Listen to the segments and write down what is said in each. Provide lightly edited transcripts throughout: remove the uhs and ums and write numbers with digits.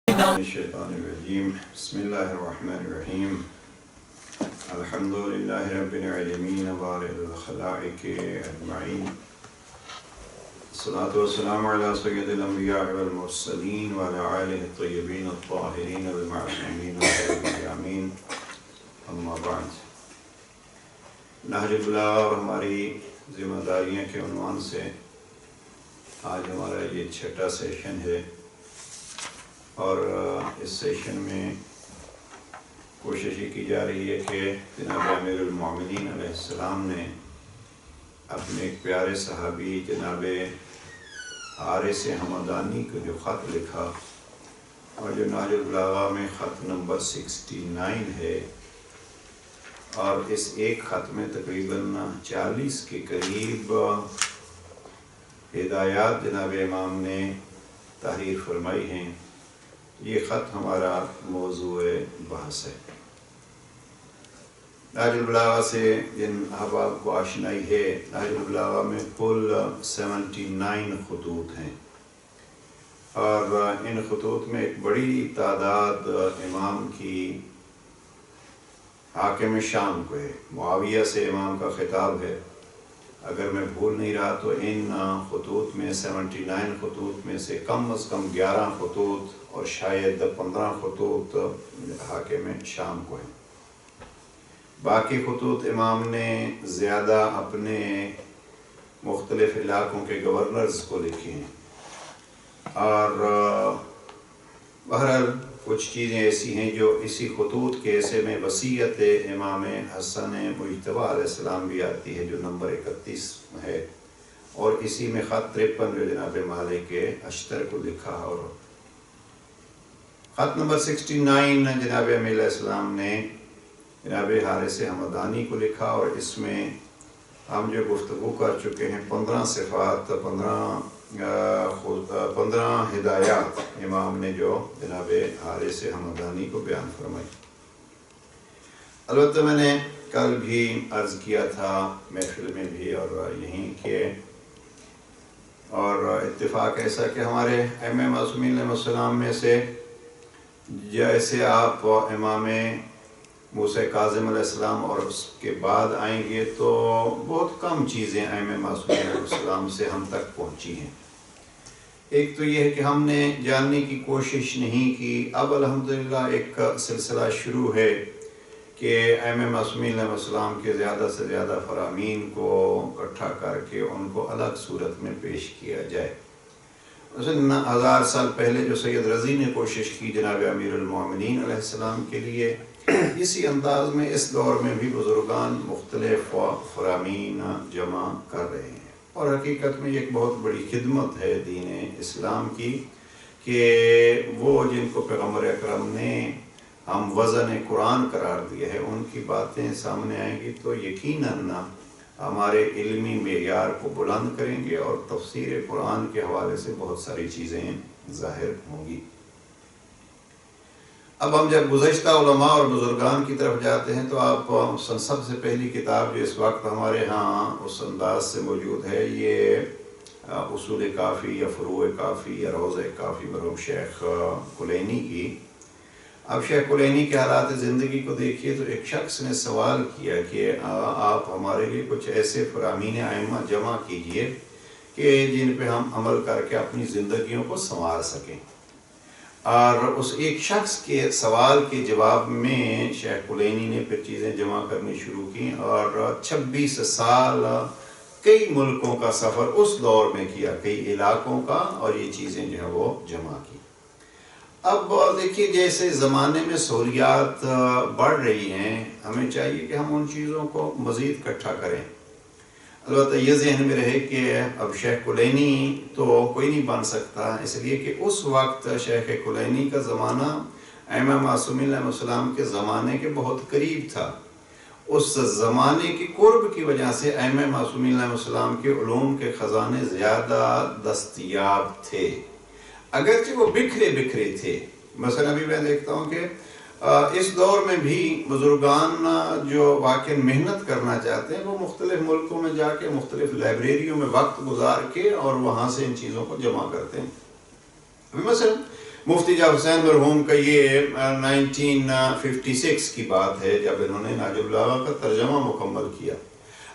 الشیطان الرجیم بسم اللہ الرحمن الرحیم الحمد للہ رب العالمین بارئ الخلائق اجمعین الصلاة والسلام علی سید الانبیاء والمرسلین وعلی آلہ الطیبین الطاہرین المعصومین والمیامین اما بعد نہج البلاغہ اور ہماری ذمہ داریوں کے عنوان سے آج ہمارا یہ چھٹا سیشن ہے اور اس سیشن میں کوشش یہ کی جا رہی ہے کہ جناب امیر المومنین علیہ السلام نے اپنے ایک پیارے صحابی جناب حارث حمدانی کو جو خط لکھا اور جو نہج البلاغہ میں خط نمبر 69 ہے اور اس ایک خط میں تقریباً 40 کے قریب ہدایات جناب امام نے تحریر فرمائی ہیں، یہ خط ہمارا موضوع بحث ہے۔ نہج البلاغہ سے جن احباب کو آشنائی ہے، نہج البلاغہ میں کل 79 خطوط ہیں اور ان خطوط میں ایک بڑی تعداد امام کی حاکم شام کو ہے، معاویہ سے امام کا خطاب ہے۔ اگر میں بھول نہیں رہا تو ان خطوط میں 79 خطوط میں سے کم از کم 11 خطوط اور شاید 15 خطوط حاکم شام کو ہیں۔ باقی خطوط امام نے زیادہ اپنے مختلف علاقوں کے گورنرز کو لکھے ہیں اور بہرحال کچھ چیزیں ایسی ہیں جو اسی خطوط کے حصے میں وصیت امام حسن مجتبی علیہ السلام بھی آتی ہے جو نمبر 31 ہے، اور اسی میں خط 53 جو جناب مالک اشتر کو لکھا، اور خط نمبر 69 جناب امیر علیہ السلام نے جناب حارث حمدانی کو لکھا، اور اس میں ہم جو گفتگو کر چکے ہیں 15 صفات 15 ہدایات امام نے جو جناب حارث حمدانی کو بیان فرمائی۔ البتہ میں نے کل بھی عرض کیا تھا محفل میں بھی اور یہیں کہ اور اتفاق ایسا کہ ہمارے ائمہ معصومین علیہ السلام میں سے جیسے آپ امام موسیٰ کاظم علیہ السلام اور اس کے بعد آئیں گے تو بہت کم چیزیں ائمہ معصومین علیہ السلام سے ہم تک پہنچی ہیں۔ ایک تو یہ ہے کہ ہم نے جاننے کی کوشش نہیں کی، اب الحمدللہ ایک سلسلہ شروع ہے کہ ائمہ معصومین علیہ السلام کے زیادہ سے زیادہ فرامین کو اکٹھا کر کے ان کو الگ صورت میں پیش کیا جائے۔ مثلا 1000 سال پہلے جو سید رضی نے کوشش کی جناب امیر المومنین علیہ السلام کے لیے، اسی انداز میں اس دور میں بھی بزرگان مختلف فرامین جمع کر رہے ہیں، اور حقیقت میں یہ ایک بہت بڑی خدمت ہے دین اسلام کی کہ وہ جن کو پیغمبر اکرم نے ہم وزن قرآن قرار دیا ہے ان کی باتیں سامنے آئیں گی تو یقیناً ہمارے علمی معیار کو بلند کریں گے اور تفسیر قرآن کے حوالے سے بہت ساری چیزیں ظاہر ہوں گی۔ اب ہم جب گزشتہ علماء اور بزرگان کی طرف جاتے ہیں تو آپ سب سے پہلی کتاب جو اس وقت ہمارے ہاں اس انداز سے موجود ہے یہ اصول کافی یا فروع کافی یا روضہ کافی مرحوم شیخ کلینی کی۔ اب شیخ کلینی کے حالات زندگی کو دیکھیے تو ایک شخص نے سوال کیا کہ آپ ہمارے لیے کچھ ایسے فرامین ائمہ جمع کیجئے کہ جن پہ ہم عمل کر کے اپنی زندگیوں کو سنوار سکیں، اور اس ایک شخص کے سوال کے جواب میں شیخ کلینی نے پھر چیزیں جمع کرنی شروع کی اور 26 سال کئی ملکوں کا سفر اس دور میں کیا، کئی علاقوں کا، اور یہ چیزیں جو ہیں وہ جمع کی۔ اب دیکھیے جیسے زمانے میں سہولیات بڑھ رہی ہیں، ہمیں چاہیے کہ ہم ان چیزوں کو مزید اکٹھا کریں۔ البتہ یہ ذہن میں رہے کہ اب شیخ کلینی تو کوئی نہیں بن سکتا، اس لیے کہ اس وقت شیخ کلینی کا زمانہ ائمہ معصومین علیہ السلام کے زمانے کے بہت قریب تھا۔ اس زمانے کی قرب کی وجہ سے ائمہ معصومین علیہ السلام کے علوم کے خزانے زیادہ دستیاب تھے، اگرچہ وہ بکھرے بکھرے تھے۔ مثلا ابھی میں دیکھتا ہوں کہ اس دور میں بھی بزرگان جو واقعی محنت کرنا چاہتے ہیں وہ مختلف ملکوں میں جا کے مختلف لائبریریوں میں وقت گزار کے اور وہاں سے ان چیزوں کو جمع کرتے ہیں۔ مثلا مفتی جعفر حسین مرحوم کا یہ 1956 کی بات ہے جب انہوں نے نہج البلاغہ کا ترجمہ مکمل کیا۔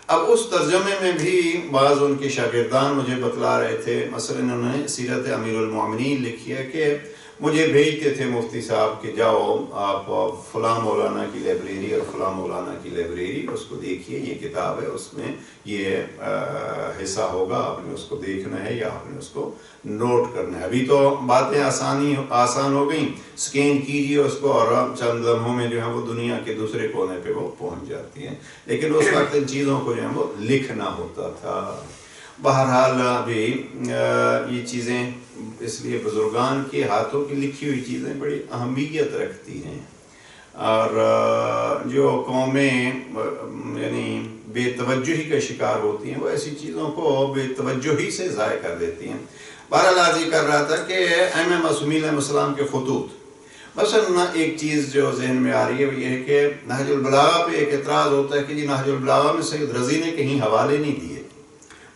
اب اس ترجمے میں بھی بعض ان کے شاگردان مجھے بتلا رہے تھے، مثلا انہوں نے سیرت امیر المومنین لکھی ہے کہ مجھے بھیجتے تھے مفتی صاحب کہ جاؤ آپ فلاں مولانا کی لائبریری اور فلاں مولانا کی لائبریری، اس کو دیکھیے، یہ کتاب ہے، اس میں یہ حصہ ہوگا، آپ نے اس کو دیکھنا ہے یا آپ نے اس کو نوٹ کرنا ہے۔ ابھی تو باتیں آسان ہو گئیں، سکین کیجیے اس کو اور چند لمحوں میں جو ہے وہ دنیا کے دوسرے کونے پہ وہ پہنچ جاتی ہیں، لیکن اس وقت ان چیزوں کو جو ہے وہ لکھنا ہوتا تھا۔ بہرحال ابھی یہ چیزیں اس لیے بزرگان کے ہاتھوں کی لکھی ہوئی چیزیں بڑی اہمیت رکھتی ہیں، اور جو قومیں یعنی بے توجہی کا شکار ہوتی ہیں وہ ایسی چیزوں کو بے توجہی سے ضائع کر دیتی ہیں۔ بہرحال عرض کر رہا تھا کہ ائمہ معصومین علیہ السلام کے خطوط، مثلا ایک چیز جو ذہن میں آ رہی ہے وہ یہ ہے کہ نہج البلاغہ پہ ایک اعتراض ہوتا ہے کہ جی نہج البلاغہ میں سید رضی نے کہیں حوالے نہیں دیے،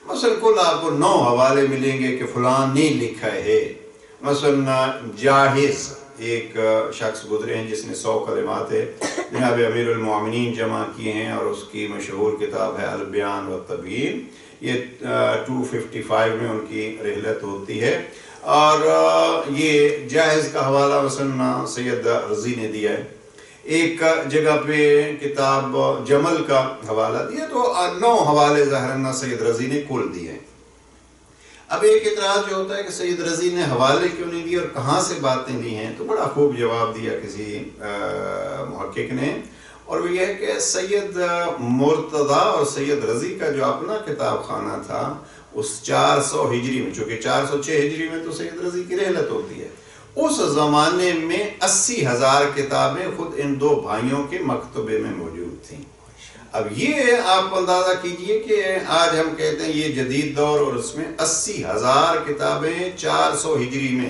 مثلا کل آپ کو 9 حوالے ملیں گے کہ فلان نے لکھا ہے۔ مثلا جاہز ایک شخص گزرے ہیں جس نے 100 کلمات جناب امیر المومنین جمع کیے ہیں، اور اس کی مشہور کتاب ہے البیان والتبیین، یہ 255 میں ان کی رحلت ہوتی ہے، اور یہ جاہز کا حوالہ مثلا سید رضی نے دیا ہے۔ ایک جگہ پہ کتاب جمل کا حوالہ دیا، تو 9 حوالے ظاہراً سید رضی نے کل دیے۔ اب ایک اعتراض جو ہوتا ہے کہ سید رضی نے حوالے کیوں نہیں دیے اور کہاں سے باتیں لی ہیں، تو بڑا خوب جواب دیا کسی محقق نے، اور وہ یہ ہے کہ سید مرتضیٰ اور سید رضی کا جو اپنا کتاب خانہ تھا اس 400 ہجری میں، چونکہ 406 ہجری میں تو سید رضی کی رحلت ہوتی ہے، اس زمانے میں 80,000 کتابیں خود ان 2 بھائیوں کے مکتبے میں موجود تھیں۔ اب یہ آپ اندازہ کیجئے کہ آج ہم کہتے ہیں یہ جدید دور، اور اس میں 80,000 کتابیں 400 ہجری میں۔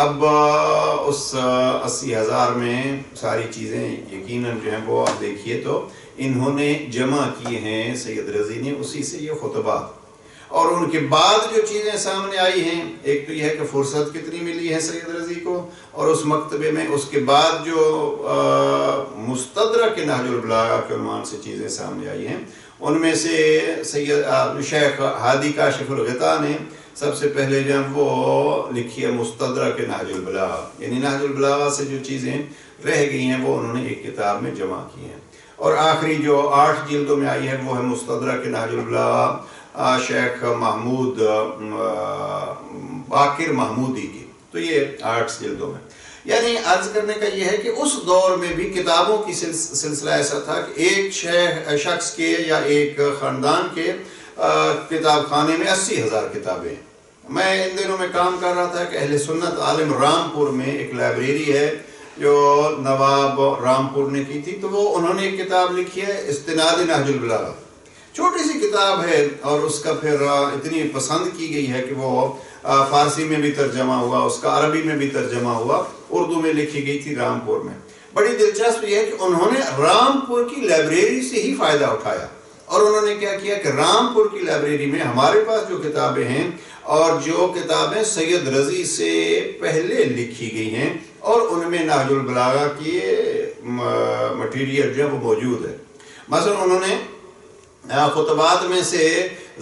اب اس 80,000 میں ساری چیزیں یقیناً جو ہیں وہ آپ دیکھیے تو انہوں نے جمع کیے ہیں سید رضی نے اسی سے یہ خطبات، اور ان کے بعد جو چیزیں سامنے آئی ہیں، ایک تو یہ ہے کہ فرصت کتنی ملی ہے سید رضی کو، اور اس مکتبے میں اس کے بعد جو مستدرک نہج البلاغہ کے عنوان سے چیزیں سامنے آئی ہیں، ان میں سے سید شیخ ہادی کاشف الغطاء نے سب سے پہلے جو وہ لکھی ہے مستدرک نہج البلاغہ، یعنی نہج البلاغہ سے جو چیزیں رہ گئی ہیں وہ انہوں نے ایک کتاب میں جمع کی ہیں، اور آخری جو 8 جلدوں میں آئی ہے وہ ہے مستدرک نہج البلاغہ شیخ محمود باقر محمودی کی، تو یہ 8 جلدوں میں۔ یعنی عرض کرنے کا یہ ہے کہ اس دور میں بھی کتابوں کی سلسلہ ایسا تھا کہ ایک شخص کے یا ایک خاندان کے کتاب خانے میں 80,000 کتابیں۔ میں ان دنوں میں کام کر رہا تھا کہ اہل سنت عالم رامپور میں ایک لائبریری ہے جو نواب رامپور نے کی تھی، تو وہ انہوں نے ایک کتاب لکھی ہے استناد نہج البلاغہ، چھوٹی سی کتاب ہے، اور اس کا پھر اتنی پسند کی گئی ہے کہ وہ فارسی میں بھی ترجمہ ہوا، اس کا عربی میں بھی ترجمہ ہوا، اردو میں لکھی گئی تھی رامپور میں۔ بڑی دلچسپ یہ ہے کہ انہوں نے رامپور کی لائبریری سے ہی فائدہ اٹھایا، اور انہوں نے کیا کیا کہ رامپور کی لائبریری میں ہمارے پاس جو کتابیں ہیں اور جو کتابیں سید رضی سے پہلے لکھی گئی ہیں، اور ان میں نہج البلاغہ کی مٹیریل جو ہے وہ موجود ہے۔ مثلا انہوں نے خطبات میں سے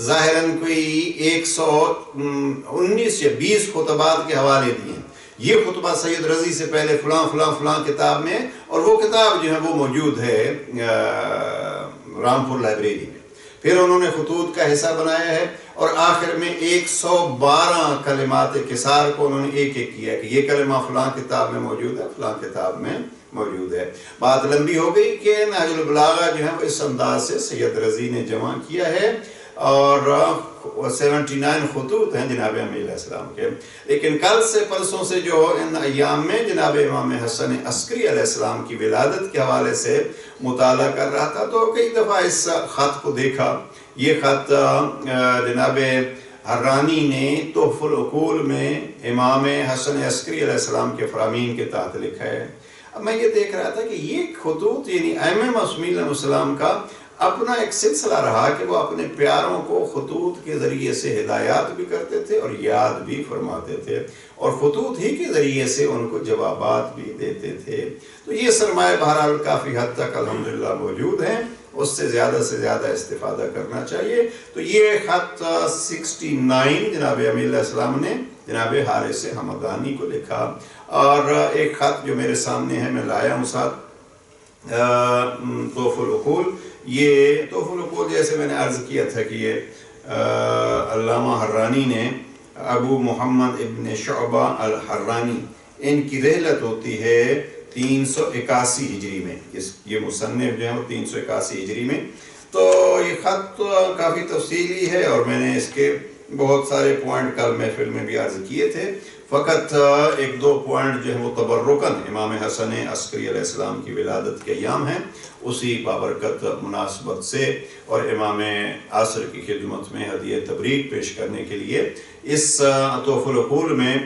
ظاہراً کوئی 119 یا 20 خطبات کے حوالے دیے ہیں، یہ خطبہ سید رضی سے پہلے فلاں فلاں فلاں کتاب میں، اور وہ کتاب جو ہے وہ موجود ہے رامپور لائبریری میں۔ پھر انہوں نے خطوط کا حصہ بنایا ہے، اور آخر میں 112 کلمات کسار کو انہوں نے ایک ایک کیا کہ یہ کلمہ فلاں کتاب میں موجود ہے، فلاں کتاب میں موجود ہے۔ بات لمبی ہو گئی کہ نہج البلاغہ جو ہے وہ اس انداز سے سید رضی نے جمع کیا ہے، اور 79 خطوط ہیں جناب امیر علیہ السلام کے۔ لیکن کل سے پرسوں سے جو ان ایام میں جناب امام حسن عسکری علیہ السلام کی ولادت کے حوالے سے مطالعہ کر رہا تھا، تو کئی دفعہ اس خط کو دیکھا۔ یہ خط جناب حرانی نے تحف العقول میں امام حسن عسکری علیہ السلام کے فرامین کے تحت لکھا ہے۔ اب میں یہ دیکھ رہا تھا کہ یہ خطوط یعنی ائمہ معصومین علیہ السلام کا اپنا ایک سلسلہ رہا کہ وہ اپنے پیاروں کو خطوط کے ذریعے سے ہدایات بھی کرتے تھے اور یاد بھی فرماتے تھے، اور خطوط ہی کے ذریعے سے ان کو جوابات بھی دیتے تھے۔ تو یہ سرمایہ بہرحال کافی حد تک الحمدللہ موجود ہیں، اس سے زیادہ استفادہ کرنا چاہیے۔ تو یہ خط 69 جناب امیر علیہ السلام نے جناب حارث حمدانی کو لکھا، اور ایک خط جو میرے سامنے ہے میں لایا ہوں ساتھ، تحف العقول۔ یہ تحف العقول جیسے میں نے عرض کیا تھا کہ یہ علامہ حرانی نے، ابو محمد ابن شعبہ الحرانی، ان کی رحلت ہوتی ہے 381 ہجری میں، یہ مصنف جو ہے وہ 381 ہجری میں۔ تو یہ خط کافی تفصیلی ہے، اور میں نے اس کے بہت سارے پوائنٹ کل محفل میں بھی عرض کیے تھے، فقط ایک دو پوائنٹ جو ہیں وہ تبرکاً امام حسن عسکری علیہ السلام کی ولادت کے ایام ہیں، اسی بابرکت مناسبت سے اور امام عصر کی خدمت میں ہدیہ تبریک پیش کرنے کے لیے اس تحف العقول میں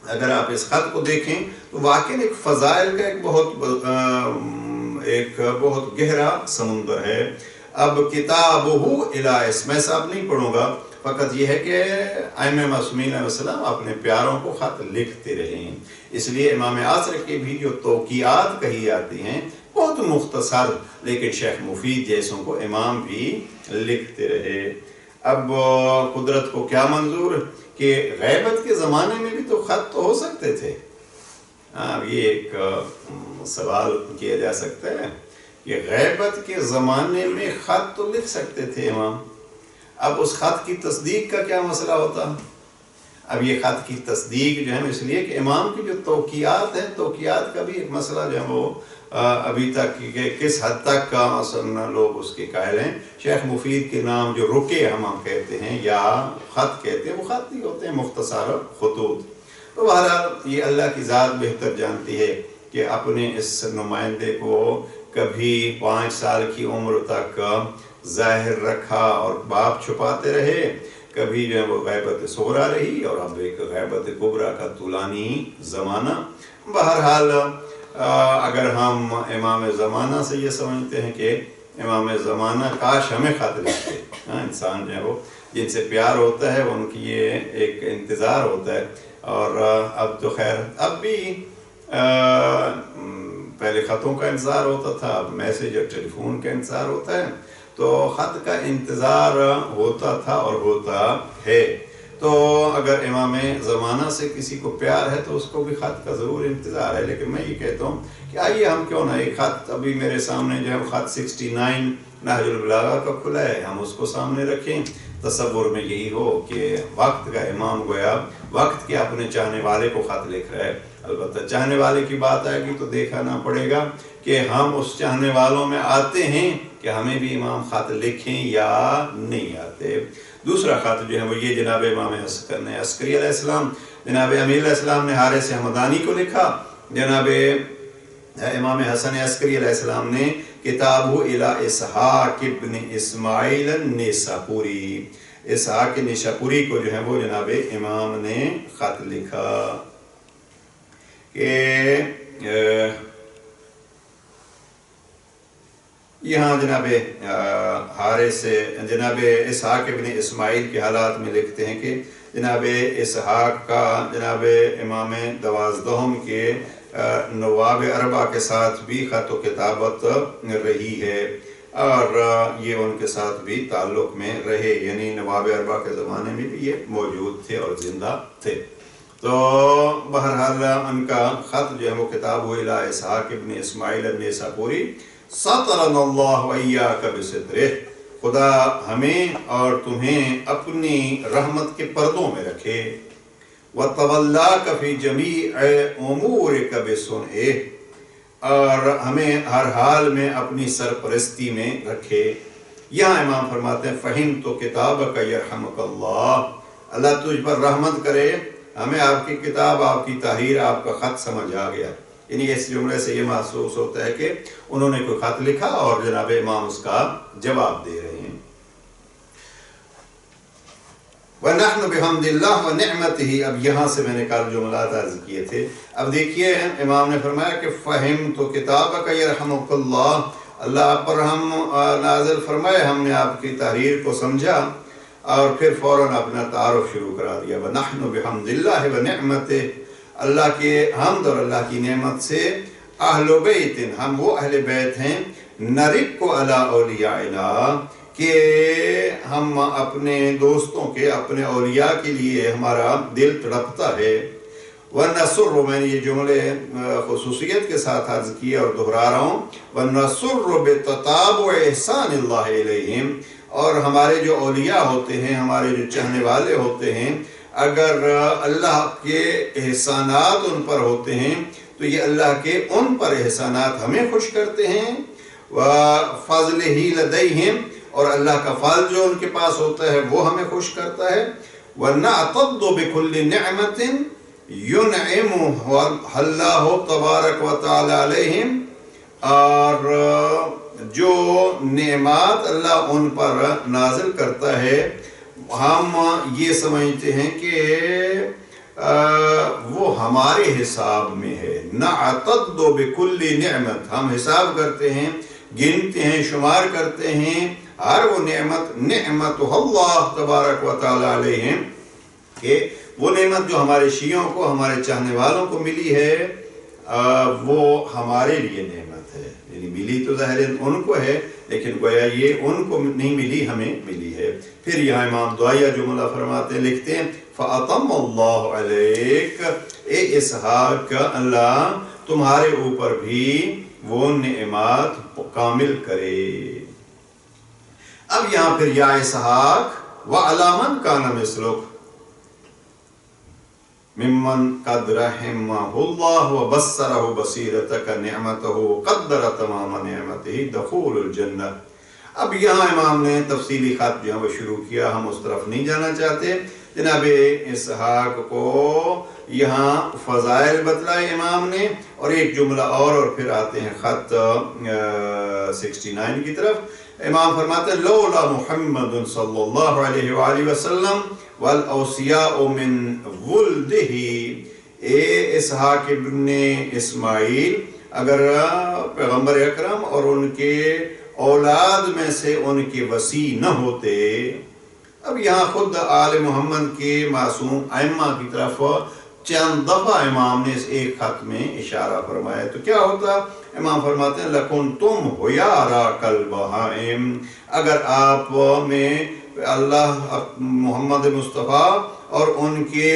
اگر آپ اس خط کو دیکھیں تو واقعی ایک فضائل کا ایک بہت گہرا سمندر ہے۔ اب کتابہ الی، میں صاحب نہیں پڑھوں گا، فقط یہ ہے کہ ائمہ معصومین علیہ السلام اپنے پیاروں کو خط لکھتے رہے ہیں، اس لیے امام عصر کی بھی جو توقیعات کہی جاتی ہیں بہت مختصر، لیکن شیخ مفید جیسوں کو امام بھی لکھتے رہے۔ اب قدرت کو کیا منظور کہ غیبت کے زمانے میں بھی تو خط تو ہو سکتے تھے۔ یہ ایک سوال کیا جا سکتا ہے کہ غیبت کے زمانے میں خط تو لکھ سکتے تھے امام، اب اس خط کی تصدیق کا کیا مسئلہ ہوتا؟ اب یہ خط کی تصدیق جو ہے اس لیے کہ امام کی جو توقیعات ہیں، توقیعات کا بھی ایک مسئلہ جو ہے وہ ابھی تک کہ کس حد تک کا مثلا لوگ اس کے قائل ہیں۔ شیخ مفید کے نام جو رکے ہم کہتے ہیں یا خط کہتے ہیں، وہ خط نہیں ہوتے ہیں، مختصر خطوط۔ تو بہرحال یہ اللہ کی ذات بہتر جانتی ہے کہ اپنے اس نمائندے کو کبھی 5 سال کی عمر تک ظاہر رکھا اور باپ چھپاتے رہے، کبھی جو ہے وہ غیبت صغریٰ رہی، اور اب ایک غیبت کبریٰ کا طولانی زمانہ۔ بہرحال اگر ہم امام زمانہ سے یہ سمجھتے ہیں کہ امام زمانہ کاش ہمیں خط لکھتے، انسان جو ہے وہ جن سے پیار ہوتا ہے ان کی یہ ایک انتظار ہوتا ہے، اور اب تو خیر اب بھی پہلے خطوں کا انتظار ہوتا تھا، اب میسیج اور ٹیلی فون کا انتظار ہوتا ہے، تو خط کا انتظار ہوتا تھا اور ہوتا ہے۔ تو اگر امام زمانہ سے کسی کو پیار ہے تو اس کو بھی خط کا ضرور انتظار ہے، لیکن میں یہ کہتا ہوں کہ آئیے ہم کیوں نہ ایک خط ابھی میرے سامنے جو ہے خط 69 نہج البلاغہ کا کھلا ہے، ہم اس کو سامنے رکھیں، تصور میں یہی ہو کہ وقت کا امام گویا وقت کے اپنے چاہنے والے کو خط لکھ رہا ہے۔ البتہ چاہنے والے کی بات آئے گی تو دیکھنا پڑے گا کہ ہم اس چاہنے والوں میں آتے ہیں کہ ہمیں بھی امام خط لکھیں یا نہیں آتے۔ دوسرا خط جو ہے وہ یہ جناب امام حسن عسکری علیہ السلام، جناب امیر علیہ السلام نے حارث حمدانی کو لکھا، جناب امام حسن عسکری علیہ السلام نے کتابہ الی اسحاق ابن اسماعیل النیساپوری، اسحاق نیساپوری کو جو ہے وہ جناب امام نے خط لکھا کہ یہاں جناب حارث جناب اسحاق ابن اسماعیل کے حالات میں لکھتے ہیں کہ جناب اسحاق کا جناب امام 12 کے نواب اربع کے ساتھ بھی خط و کتابت رہی ہے، اور یہ ان کے ساتھ بھی تعلق میں رہے، یعنی نواب اربع کے زمانے میں بھی یہ موجود تھے اور زندہ تھے۔ تو بہرحال ان کا خط جو ہے وہ کتاب الی اسحاق ابن اسماعیل النیساپوری، سطرنا اللہ وإیاک بسترہ، خدا ہمیں اور تمہیں اپنی رحمت کے پردوں میں رکھے، وَتَوَلَّاكَ فِي جَمِيعِ أُمُورِكَ بِصُنْعِهِ، اور ہمیں ہر حال میں اپنی سرپرستی میں رکھے۔ یہاں امام فرماتے ہیں فَهِمْتُ كِتَابَكَ يَرْحَمُكَ اللَّهُ، اللہ تجھ پر رحمت کرے، ہمیں آپ کی کتاب، آپ کی تحریر، آپ کا خط سمجھ آ گیا۔ یعنی اس جملے سے یہ محسوس ہوتا ہے کہ انہوں نے کوئی خط لکھا اور جناب امام اس کا جواب دے رہے ہیں۔ وَنَحْنُ بِحَمْدِ اللَّهِ وَنِعْمَتِهِ، اب یہاں سے میں نے کل جملات عرض کیے تھے، اب دیکھیے امام نے فرمایا کہ فَهِمْتُ كِتَابَكَ يَرْحَمُكَ اللَّهُ، اللہ آپ پر ہم نازل فرمائے، ہم نے آپ کی تحریر کو سمجھا اور پھر فوراً اپنا تعارف شروع کرا دیا۔ وَنَحْنُ بِحَمْدِ اللَّهِ وَنِعْمَتِهِ، اللہ کے حمد اور اللہ کی نعمت سے، اہل بیت، ہم وہ اہل بیت ہیں، نَرِقُّ عَلَىٰ أَوْلِيَائِنَا، کہ ہم اپنے دوستوں کے، اپنے اولیاء کے لیے ہمارا دل تڑپتا ہے۔ وَنَسُرُّ، میں نے یہ جملے خصوصیت کے ساتھ عرض کیا اور دہرا رہا ہوں، وَنَسُرُّ بِتَتَابُعِ إِحْسَانِ اللَّهِ إِلَيْهِمْ، اور ہمارے جو اولیاء ہوتے ہیں، ہمارے جو چاہنے والے ہوتے ہیں، اگر اللہ کے احسانات ان پر ہوتے ہیں تو یہ اللہ کے ان پر احسانات ہمیں خوش کرتے ہیں۔ وَفَضْلِهِ لَدَيْهِمْ، اور اللہ کا فضل جو ان کے پاس ہوتا ہے وہ ہمیں خوش کرتا ہے۔ وَنَعْتَضُّ بِكُلِّ نِعْمَةٍ يُنْعِمُهَا اللَّهُ تَبَارَكَ وَتَعَالَى عَلَيْهِمْ، اور جو نعمات اللہ ان پر نازل کرتا ہے ہم یہ سمجھتے ہیں کہ وہ ہمارے حساب میں ہے۔ نَعْتَضُّ بِكُلِّ نِعْمَةٍ، ہم حساب کرتے ہیں، گنتے ہیں، شمار کرتے ہیں ہر وہ نعمت، نعمتُ اللہ تبارک و تعالی علیہم، کہ وہ نعمت جو ہمارے شیعوں کو، ہمارے چاہنے والوں کو ملی ہے، وہ ہمارے لیے نعمت ہے۔ یعنی ملی تو ظاہر ان کو ہے، لیکن گویا یہ ان کو نہیں ملی، ہمیں ملی ہے۔ پھر یہاں امام دعائیہ جملہ فرماتے ہیں، لکھتے ہیں فَأَطَمَّ اللَّهُ عَلَيْكَ، اے اسحاق، اللہ تمہارے اوپر بھی وہ نعمات کامل کرے۔ اب یہاں پھر یا اسحاق وَعَلَىٰ مَنْ كَانَ مِثْلُكَ ممن قد رحمہ اللہ وبصرہ بصیرتک نعمتہ قدر تمام نعمتہ دخول الجنہ۔ اب یہاں امام نے تفصیلی خط جو ہے وہ شروع کیا، ہم اس طرف نہیں جانا چاہتے۔ جناب اسحاق کو یہاں فضائل بتلائے امام نے، اور ایک جملہ اور پھر آتے ہیں خط 69 کی طرف۔ امام فرماتے ہیں لولا محمد صلی اللہ علیہ وآلہ وسلم والاوصیاء من ولدہ، اے اسحاق ابن اسماعیل، اگر پیغمبر اکرم اور ان کے اولاد میں سے ان کے وصی نہ ہوتے۔ اب یہاں خود آل محمد کے معصوم ائمہ کی طرف چند دفعہ امام نے اس ایک خط میں اشارہ فرمایا، تو کیا ہوتا؟ امام فرماتے ہیں لَكُنْتُمْ حُيَارَا كَالْبَهَائِمِ، اگر آپ میں اللہ محمد مصطفیٰ اور ان کے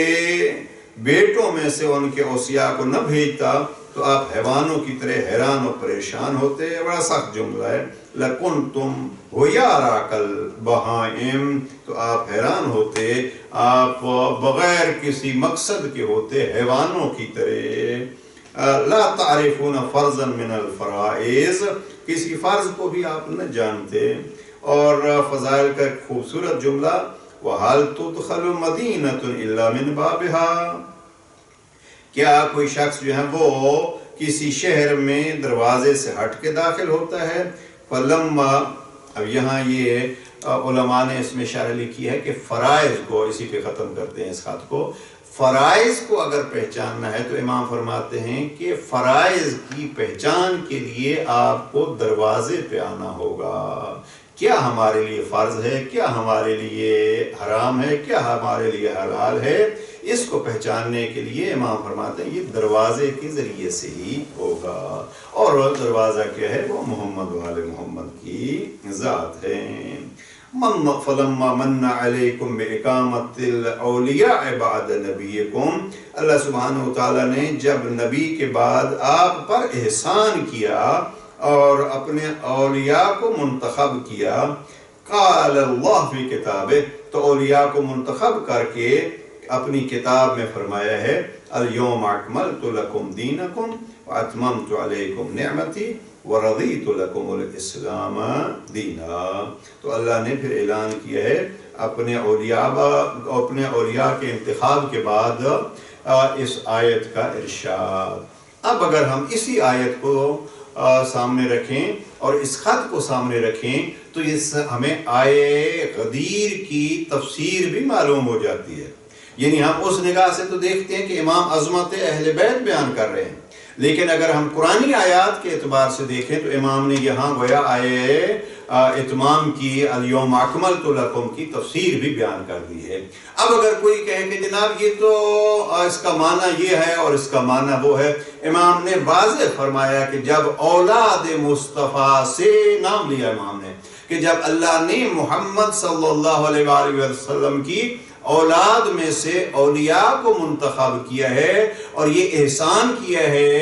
بیٹوں میں سے ان کے اوصیاء کو نہ بھیجتا تو آپ حیوانوں کی طرح حیران و پریشان ہوتے۔ بڑا سخت جملہ ہے، لَكُنْتُمْ حُيَارَا كَالْبَهَائِمِ، تو آپ حیران ہوتے، آپ بغیر کسی مقصد کے ہوتے حیوانوں کی طرح۔ لا تعرفون فرضا من الفرائض، کسی فرض کو بھی آپ نہ جانتے۔ اور فضائل کا ایک خوبصورت جملہ وَهَلْ تُدْخَلُ مَدِينَةٌ إِلَّا مِنْ بَابِهَا، کیا کوئی شخص جو ہے وہ کسی شہر میں دروازے سے ہٹ کے داخل ہوتا ہے؟ فَلَمَّا، اب یہاں یہ علماء نے اس میں اشارہ لکھی ہے کہ فرائض کو، اسی پہ ختم کرتے ہیں اس خط کو، فرائض کو اگر پہچاننا ہے تو امام فرماتے ہیں کہ فرائض کی پہچان کے لیے آپ کو دروازے پہ آنا ہوگا۔ کیا ہمارے لیے فرض ہے، کیا ہمارے لیے حرام ہے، کیا ہمارے لیے حلال ہے، اس کو پہچاننے کے لیے امام فرماتے ہیں یہ دروازے کے ذریعے سے ہی ہوگا۔ اور دروازہ کیا ہے؟ وہ محمد والے محمد کی ذات ہے۔ فَلَمَّا مَنَّ عَلَيْكُمْ بِإِقَامَةِ الْأَوْلِيَاءِ بَعْدَ نَبِيِّكُمْ، اللہ سبحانہ وتعالیٰ نے جب نبی کے بعد آپ پر احسان کیا اور اپنے اولیاء کو منتخب کیا، قال اللہ فی کتابہ، تو اولیاء کو منتخب کر کے اپنی کتاب میں فرمایا ہے اليوم اکملت لکم دینکم واتممت علیکم نعمتی وَرَضِيتُ لَكُمُ الْإِسْلَامَ دِينًا۔ تو اللہ نے پھر اعلان کیا ہے اپنے اولیاء کے انتخاب کے بعد اس آیت کا ارشاد۔ اب اگر ہم اسی آیت کو سامنے رکھیں اور اس خط کو سامنے رکھیں تو اس ہمیں آیے غدیر کی تفسیر بھی معلوم ہو جاتی ہے۔ یعنی ہم اس نگاہ سے تو دیکھتے ہیں کہ امام عظمت اہل بیت بیان کر رہے ہیں، لیکن اگر ہم قرآنی آیات کے اعتبار سے دیکھیں تو امام نے یہاں گویا آئے اتمام کی الیوم اکملت لکم کی تفسیر بھی بیان کر دی ہے۔ اب اگر کوئی کہے کہ جناب یہ تو اس کا معنی یہ ہے اور اس کا معنی وہ ہے، امام نے واضح فرمایا کہ جب اولاد مصطفیٰ سے نام لیا امام نے کہ جب اللہ نے محمد صلی اللہ علیہ وآلہ وسلم کی اولاد میں سے اولیاء کو منتخب کیا ہے اور یہ احسان کیا ہے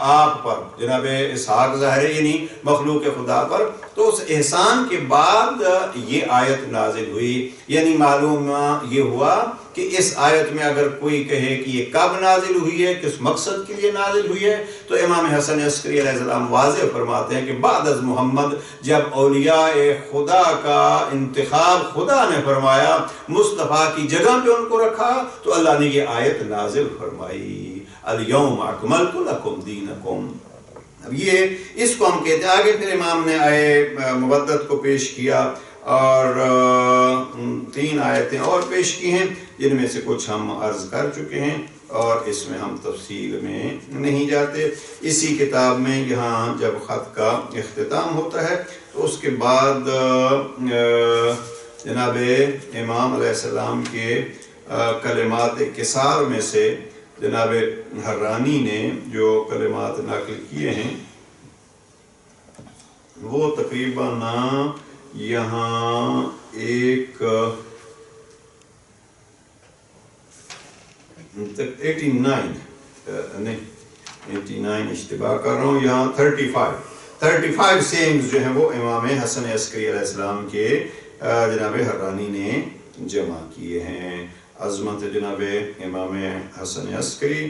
آپ پر، جناب اسحاق ظاہر یعنی مخلوق خدا پر، تو اس احسان کے بعد یہ آیت نازل ہوئی۔ یعنی معلوم یہ ہوا کہ اس آیت میں اگر کوئی کہے کہ یہ کب نازل ہوئی ہے، کس مقصد کے لیے نازل ہوئی ہے، تو امام حسن عسکری علیہ السلام واضح فرماتے ہیں کہ بعد از محمد جب اولیاء خدا کا انتخاب خدا نے فرمایا، مصطفیٰ کی جگہ پہ ان کو رکھا، تو اللہ نے یہ آیت نازل فرمائی، الیوم اکملت لکم دینکم۔ اب یہ اس کو ہم کہتے ہیں۔ آگے پھر امام نے آئے مودت کو پیش کیا اور 3 آیتیں اور پیش کی ہیں جن میں سے کچھ ہم عرض کر چکے ہیں اور اس میں ہم تفصیل میں نہیں جاتے۔ اسی کتاب میں یہاں جب خط کا اختتام ہوتا ہے تو اس کے بعد جناب امام علیہ السلام کے کلمات کثار میں سے جناب حرانی نے جو کلمات نقل کیے ہیں وہ تقریباً یہاں 89 اشتباہ کر رہا ہوں، یہاں 35 سینگز جو ہیں وہ امام حسن عسکری علیہ السلام کے جناب حرانی نے جمع کیے ہیں۔ عظمت جناب امام حسن عسکری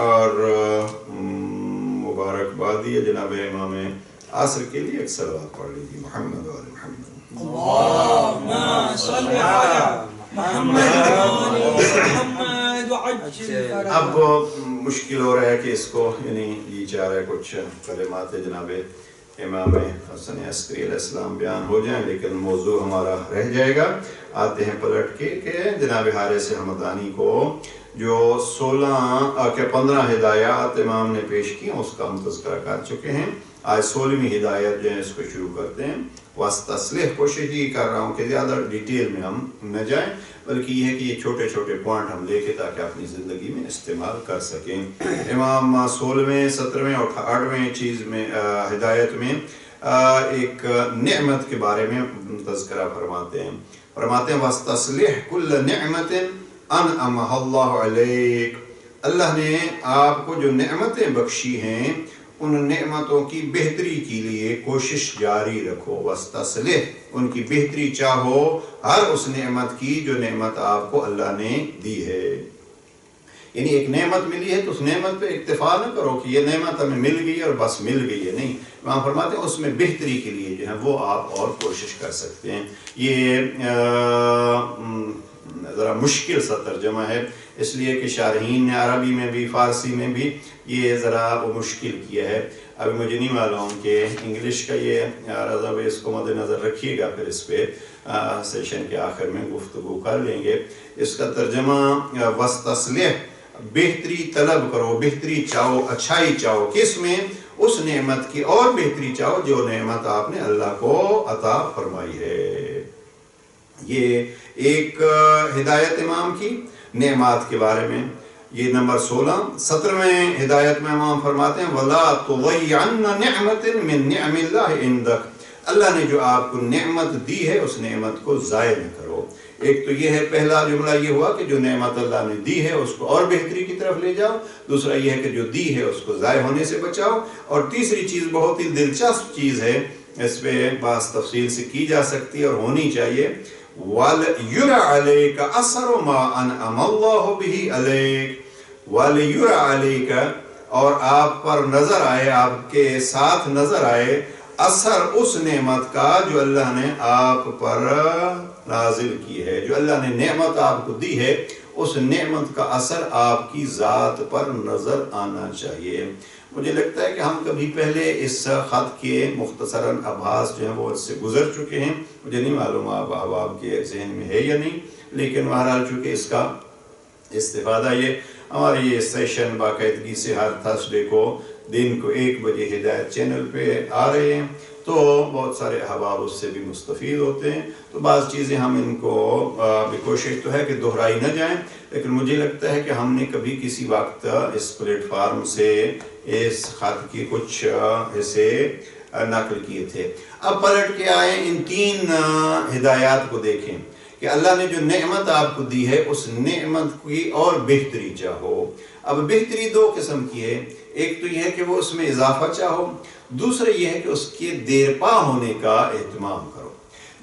اور مبارکبادی ہے جناب امام عصر کے لیے۔ ایک صلوات پڑھ لیجیے، محمد و آل محمد۔ اللہم صلی علی محمد۔ اب مشکل ہو رہا ہے کہ اس کو یعنی یہ چاہ رہا ہے کچھ کلمات جناب امام حسن عسکری علیہ السلام بیان ہو جائیں، لیکن موضوع ہمارا رہ جائے گا۔ آتے ہیں پلٹ کے کہ جناب حارث حمدانی کو جو 15 ہدایات امام نے پیش کی اس کا ہم تذکرہ کر چکے ہیں۔ آج 16ویں ہدایت جو ہے اس کو شروع کرتے ہیں۔ واستصلح کوشش یہ کر رہا ہوں کہ زیادہ ڈیٹیل میں ہم نہ جائیں، بلکہ یہ ہے کہ یہ چھوٹے چھوٹے پوائنٹ ہم لے کے تاکہ اپنی زندگی میں استعمال کر سکیں۔ امام 16ویں 17ویں اور 18ویں چیز میں ہدایت میں ایک نعمت کے بارے میں تذکرہ فرماتے ہیں۔ واستصلح کل نعمت انعمها اللہ علیک، اللہ نے آپ کو جو نعمتیں بخشی ہیں ان نعمتوں کی بہتری کے لیے کوشش جاری رکھو۔ واستصلح ان کی بہتری چاہو ہر اس نعمت کی جو نعمت آپ کو اللہ نے دی ہے۔ یعنی ایک نعمت ملی ہے تو اس نعمت پہ اکتفا نہ کرو کہ یہ نعمت ہمیں مل گئی اور بس مل گئی ہے، نہیں، وہاں فرماتے ہیں اس میں بہتری کے لیے جو ہے وہ آپ اور کوشش کر سکتے ہیں۔ یہ ذرا مشکل سا ترجمہ ہے، اس لیے کہ شارحین نے عربی میں بھی فارسی میں بھی یہ ذرا وہ مشکل کیا ہے۔ ابھی مجھے نہیں معلوم کہ انگلش کا یہ رضا بھی اس کو مد نظر رکھیے گا، پھر اس پہ سیشن کے آخر میں گفتگو کر لیں گے۔ اس کا ترجمہ واستصلح بہتری طلب کرو، بہتری چاہو، اچھائی چاہو، کس میں؟ اس نعمت کی اور بہتری چاہو جو نعمت آپ نے اللہ کو عطا فرمائی ہے۔ یہ ایک ہدایت امام کی نعمات کے بارے میں، یہ نمبر 16۔ 17ویں ہدایت میں امام فرماتے ہیں وَلَا تُضَيِّعَنَّ نِعْمَةٍ مِّن نِعْمِ اللَّهِ عِنْدَكَ، اللہ نے جو آپ کو نعمت دی ہے اس نعمت کو ضائع نہ کرو۔ ایک تو یہ ہے، پہلا جملہ یہ ہوا کہ جو نعمت اللہ نے دی ہے اس کو اور بہتری کی طرف لے جاؤ، دوسرا یہ ہے کہ جو دی ہے اس کو ضائع ہونے سے بچاؤ، اور تیسری چیز بہت ہی دلچسپ چیز ہے، اس پہ بعض تفصیل سے کی جا سکتی اور ہونی چاہیے، وَلْيُرَ عَلَيْكَ أَثَرُ مَا أَنْعَمَ اللَّهُ بِهِ عَلَيْكَ، وَلْيُرَ عَلَيْكَ، اور آپ پر نظر آئے، آپ کے ساتھ نظر آئے اثر اس نعمت کا جو اللہ نے آپ پر نازل کی ہے، جو اللہ نے نعمت آپ کو دی ہے اس نعمت کا اثر آپ کی ذات پر نظر آنا چاہیے۔ مجھے لگتا ہے کہ ہم کبھی پہلے اس خط کے مختصراً آبھاس جو ہیں وہ اس سے گزر چکے ہیں، مجھے نہیں معلوم آپ کے ذہن میں ہے یا نہیں، لیکن بہرحال چونکہ اس کا استفادہ یہ ہمارے یہ سیشن باقاعدگی سے ہر تھرسڈے کو دن کو 1 بجے ہدایت چینل پہ آ رہے ہیں، تو بہت سارے احباب اس سے بھی مستفید ہوتے ہیں۔ تو بعض چیزیں ہم ان کو کوشش تو ہے کہ دہرائی نہ جائیں، لیکن مجھے لگتا ہے کہ ہم نے کبھی کسی وقت اس پلیٹ فارم سے اس خط کی کچھ حصے نقل کیے تھے۔ اب پلٹ کے آئیں، ان 3 ہدایات کو دیکھیں کہ اللہ نے جو نعمت آپ کو دی ہے اس نعمت کی اور بہتری چاہو۔ اب بہتری 2 قسم کی ہے، ایک تو یہ ہے کہ وہ اس میں اضافہ چاہو، دوسرا یہ ہے کہ اس کے دیر پا ہونے کا اہتمام کرو۔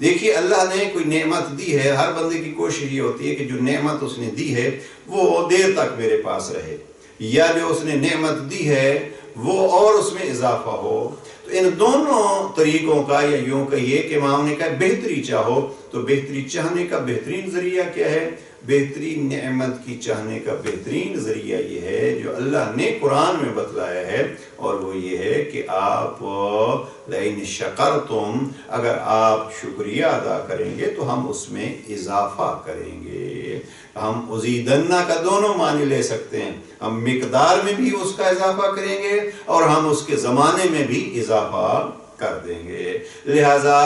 دیکھیے اللہ نے کوئی نعمت دی ہے، ہر بندے کی کوشش یہ ہوتی ہے کہ جو نعمت اس نے دی ہے وہ دیر تک میرے پاس رہے، یا جو اس نے نعمت دی ہے وہ اور اس میں اضافہ ہو۔ تو ان دونوں طریقوں کا، یا یوں کہیے کہ امام نے کہا بہتری چاہو، تو بہتری چاہنے کا بہترین ذریعہ کیا ہے؟ بہترین نعمت کی چاہنے کا بہترین ذریعہ یہ ہے جو اللہ نے قرآن میں بتلایا ہے، اور وہ یہ ہے کہ آپ لئن شکرتم، اگر آپ شکریہ ادا کریں گے تو ہم اس میں اضافہ کریں گے۔ ہم ازیدنہ کا دونوں معنی لے سکتے ہیں، ہم مقدار میں بھی اس کا اضافہ کریں گے اور ہم اس کے زمانے میں بھی اضافہ کر دیں گے۔ لہٰذا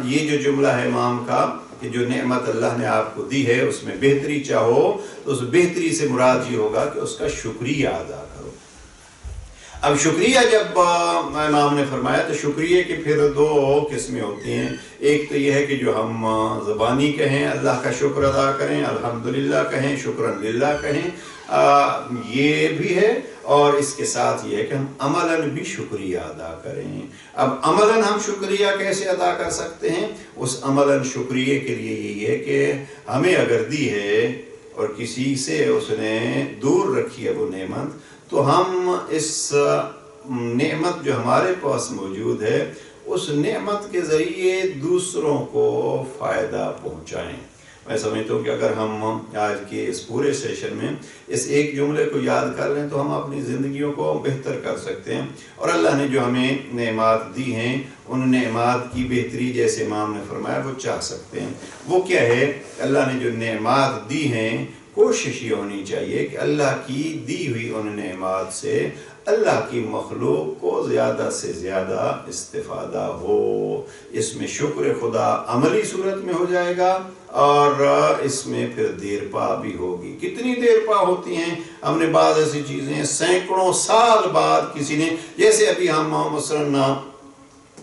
یہ جو جملہ ہے امام کا کہ جو نعمت اللہ نے آپ کو دی ہے اس میں بہتری چاہو، تو اس بہتری سے مراد یہ ہوگا کہ اس کا شکریہ ادا کرو۔ اب شکریہ جب امام نے فرمایا تو شکریہ کی پھر 2 قسمیں ہوتی ہیں۔ ایک تو یہ ہے کہ جو ہم زبانی کہیں اللہ کا شکر ادا کریں، الحمدللہ کہیں، شکرن للہ کہیں، یہ بھی ہے، اور اس کے ساتھ یہ ہے کہ ہم عملاً بھی شکریہ ادا کریں۔ اب عملاً ہم شکریہ کیسے ادا کر سکتے ہیں؟ اس عملاً شکریہ کے لیے یہ ہے کہ ہمیں اگر دی ہے اور کسی سے اس نے دور رکھی ہے وہ نعمت، تو ہم اس نعمت جو ہمارے پاس موجود ہے اس نعمت کے ذریعے دوسروں کو فائدہ پہنچائیں۔ میں سمجھتا ہوں کہ اگر ہم آج کے اس پورے سیشن میں اس ایک جملے کو یاد کر لیں تو ہم اپنی زندگیوں کو بہتر کر سکتے ہیں، اور اللہ نے جو ہمیں نعمات دی ہیں ان نعمات کی بہتری جیسے امام نے فرمایا وہ چاہ سکتے ہیں۔ وہ کیا ہے؟ اللہ نے جو نعمات دی ہیں کوشش یہ ہونی چاہیے کہ اللہ کی دی ہوئی ان نعمات سے اللہ کی مخلوق کو زیادہ سے زیادہ استفادہ ہو۔ اس میں شکر خدا عملی صورت میں ہو جائے گا، اور اس میں پھر دیر پا بھی ہوگی۔ کتنی دیر پا ہوتی ہیں؟ ہم نے بعض ایسی چیزیں سینکڑوں سال بعد کسی نے، جیسے ابھی ہم مثلاً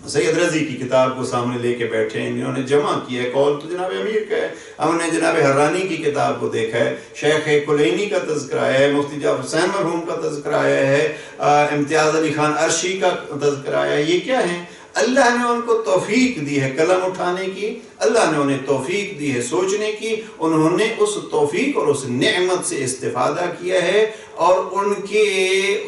سید رضی کی کتاب کو سامنے لے کے بیٹھے ہیں، انہوں نے جمع کیا ہے، قول تو جناب امیر کا ہے، ہم نے جناب حرانی کی کتاب کو دیکھا ہے، شیخ کلینی کا تذکرہ ہے، مفتی جعفر حسین مرحوم کا تذکرہ ہے، امتیاز علی خان عرشی کا تذکرہ ہے۔ یہ کیا ہیں؟ اللہ نے ان کو توفیق دی ہے قلم اٹھانے کی، اللہ نے انہیں توفیق دی ہے سوچنے کی، انہوں نے اس توفیق اور اس نعمت سے استفادہ کیا ہے، اور ان کے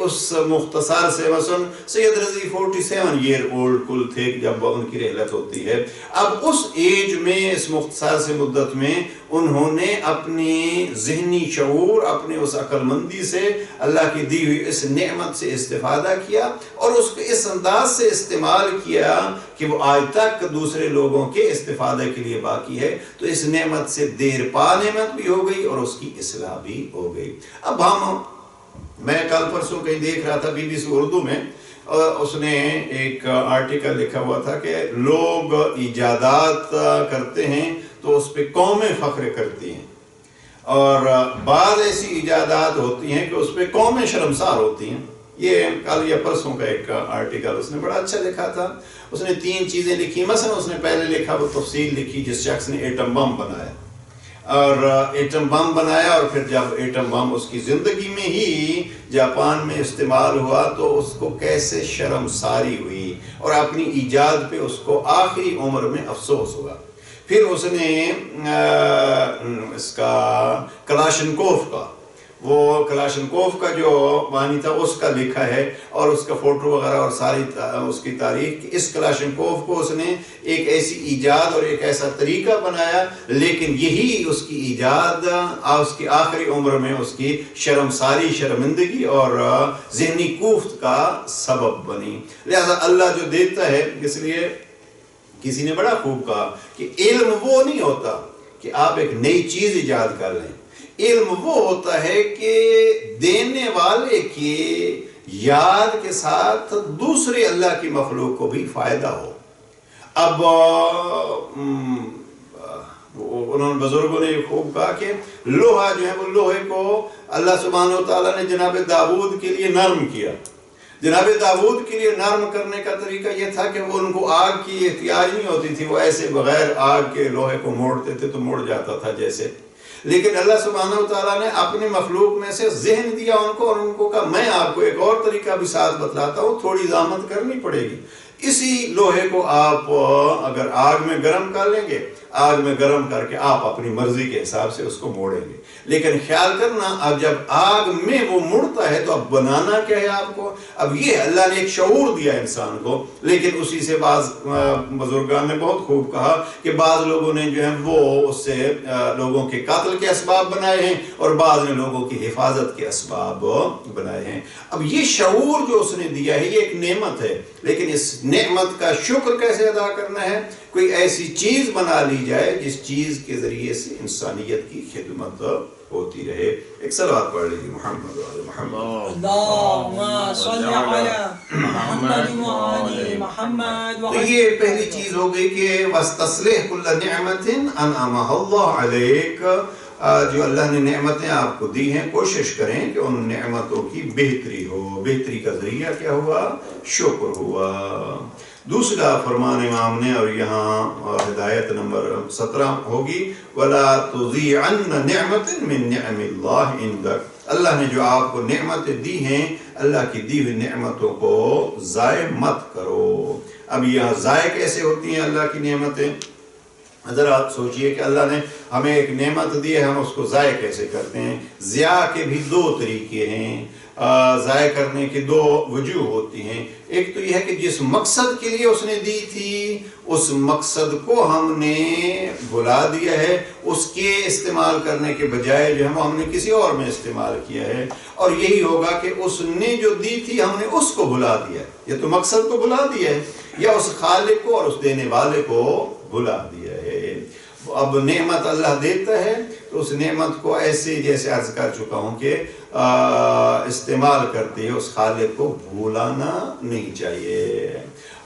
اس مختصر سے مثلا سید رضی 47 ایئر اولڈ کل تھے جب ان کی رحلت ہوتی ہے۔ اب اس ایج میں، اس مختصر سے مدت میں انہوں نے اپنی ذہنی شعور، اپنے اس عقل مندی سے اللہ کی دی ہوئی اس نعمت سے استفادہ کیا، اور اس کو اس انداز سے استعمال کیا کہ وہ آج تک دوسرے لوگوں کے استفادے کے لیے باقی ہے۔ تو اس نعمت سے دیر پا نعمت بھی ہو گئی اور اس کی اصلاح بھی ہو گئی۔ اب میں کل پرسوں کہیں دیکھ رہا تھا BBC اردو میں، اس نے ایک آرٹیکل لکھا ہوا تھا کہ لوگ ایجادات کرتے ہیں تو اس پہ قومیں فخر کرتی ہیں، اور بعض ایسی ایجادات ہوتی ہیں کہ اس پہ قومیں شرمسار ہوتی ہیں۔ یہ کل یا پرسوں کا ایک آرٹیکل اس نے بڑا اچھا لکھا تھا۔ اس نے 3 چیزیں لکھی، مثلا اس نے پہلے لکھا وہ تفصیل لکھی جس شخص نے ایٹم بم بنایا، اور ایٹم بم بنایا، اور پھر جب ایٹم بم اس کی زندگی میں ہی جاپان میں استعمال ہوا تو اس کو کیسے شرمساری ہوئی، اور اپنی ایجاد پہ اس کو آخری عمر میں افسوس ہوا۔ پھر اس نے اس کا کلاشنکوف کا، وہ کلاشنکوف کا جو بانی تھا اس کا لکھا ہے، اور اس کا فوٹو وغیرہ اور ساری اس کی تاریخ۔ اس کلاشنکوف کو اس نے ایک ایسی ایجاد اور ایک ایسا طریقہ بنایا، لیکن یہی اس کی ایجاد اس کی آخری عمر میں اس کی شرمساری، شرمندگی اور ذہنی کوفت کا سبب بنی۔ لہذا اللہ جو دیتا ہے، اس لیے کسی نے بڑا خوب کہا کہ علم وہ نہیں ہوتا کہ آپ ایک نئی چیز ایجاد کر لیں، علم وہ ہوتا ہے کہ دینے والے کی یاد کے ساتھ دوسرے اللہ کی مخلوق کو بھی فائدہ ہو۔ اب انہوں نے بزرگوں نے یہ خوب کہا کہ لوہا جو ہے وہ لوہے کو اللہ سبحانہ و تعالیٰ نے جناب داؤد کے لیے نرم کیا۔ جناب داؤد کے لیے نرم کرنے کا طریقہ یہ تھا کہ وہ ان کو آگ کی احتیاج نہیں ہوتی تھی، وہ ایسے بغیر آگ کے لوہے کو موڑتے تھے تو موڑ جاتا تھا جیسے۔ لیکن اللہ سبحانہ و تعالیٰ نے اپنی مخلوق میں سے ذہن دیا ان کو، اور ان کو کہا میں آپ کو ایک اور طریقہ بھی ساتھ بتلاتا ہوں، تھوڑی زحمت کرنی پڑے گی۔ اسی لوہے کو آپ اگر آگ میں گرم کر لیں گے، آگ میں گرم کر کے آپ اپنی مرضی کے حساب سے اس کو موڑیں گے، لیکن خیال کرنا اب جب آگ میں وہ مڑتا ہے تو اب بنانا کیا ہے آپ کو؟ اب یہ اللہ نے ایک شعور دیا انسان کو، لیکن اسی سے بعض بزرگان نے بہت خوب کہا کہ بعض لوگوں نے جو ہے وہ اس سے لوگوں کے قتل کے اسباب بنائے ہیں، اور بعض نے لوگوں کی حفاظت کے اسباب بنائے ہیں۔ اب یہ شعور جو اس نے دیا ہے یہ ایک نعمت ہے، لیکن اس نعمت کا شکر کیسے ادا کرنا ہے؟ کوئی ایسی چیز بنا لی جائے جس چیز کے ذریعے سے انسانیت کی خدمت ہوتی رہے۔ ایک صلوات پڑھ لیجیے محمد وعلی محمد۔ اللہم صلی علی محمد وعلی محمد۔ تو یہ پہلی چیز ہو گئی کہ وَاسْتَصْلِحْ كُلَّ نِعْمَةٍ أَنْعَمَهَا اللَّهُ عَلَيْكَ، جو اللہ نے نعمتیں آپ کو دی ہیں کوشش کریں کہ ان نعمتوں کی بہتری ہو۔ بہتری کا ذریعہ کیا ہوا؟ شکر ہوا۔ دوسرا فرمان امام نے، اور یہاں ہدایت نمبر 17 ہوگی، وَلَا تُضِيعَنَّ نِعْمَةٍ مِّن نِعْمِ اللَّهِ عِنْدَكَ، اللہ نے جو آپ کو نعمتیں دی ہیں، اللہ کی دی ہوئی نعمتوں کو ضائع مت کرو۔ اب یہاں ضائع کیسے ہوتی ہیں اللہ کی نعمتیں؟ ذرا سوچئے کہ اللہ نے ہمیں ایک نعمت دی ہے، ہم اس کو ضائع کیسے کرتے ہیں؟ ضیاء کے بھی دو طریقے ہیں، ضائع کرنے کی دو وجوہ ہوتی ہیں۔ ایک تو یہ ہے کہ جس مقصد کے لیے اس نے دی تھی اس مقصد کو ہم نے بھلا دیا ہے، اس کے استعمال کرنے کے بجائے جو ہم نے کسی اور میں استعمال کیا ہے، اور یہی ہوگا کہ اس نے جو دی تھی ہم نے اس کو بھلا دیا ہے، یا تو مقصد کو بھلا دیا ہے یا اس خالق کو اور اس دینے والے کو بھلا دیا ہے۔ اب نعمت اللہ دیتا ہے تو اس نعمت کو ایسے جیسے عرض کر چکا ہوں کہ استعمال کرتے ہیں، اس خالق کو بھولانا نہیں چاہیے۔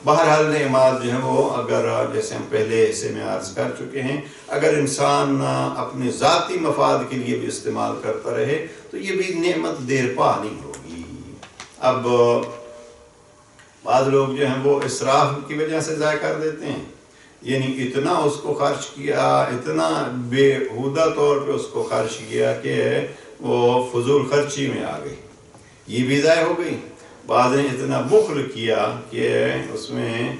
بہرحال نعمت جو ہے وہ اگر جیسے ہم پہلے حصے میں عرض کر چکے ہیں، اگر انسان اپنے ذاتی مفاد کے لیے بھی استعمال کرتا رہے تو یہ بھی نعمت دیر پا نہیں ہوگی۔ اب بعض لوگ جو ہیں وہ اسراف کی وجہ سے ضائع کر دیتے ہیں، یعنی اتنا اس کو خرچ کیا، اتنا بےہودہ طور پہ اس کو خرچ کیا کہ وہ فضول خرچی میں آ گئی، یہ بھی ضائع ہو گئی۔ بعض نے اتنا بخل کیا کہ اس میں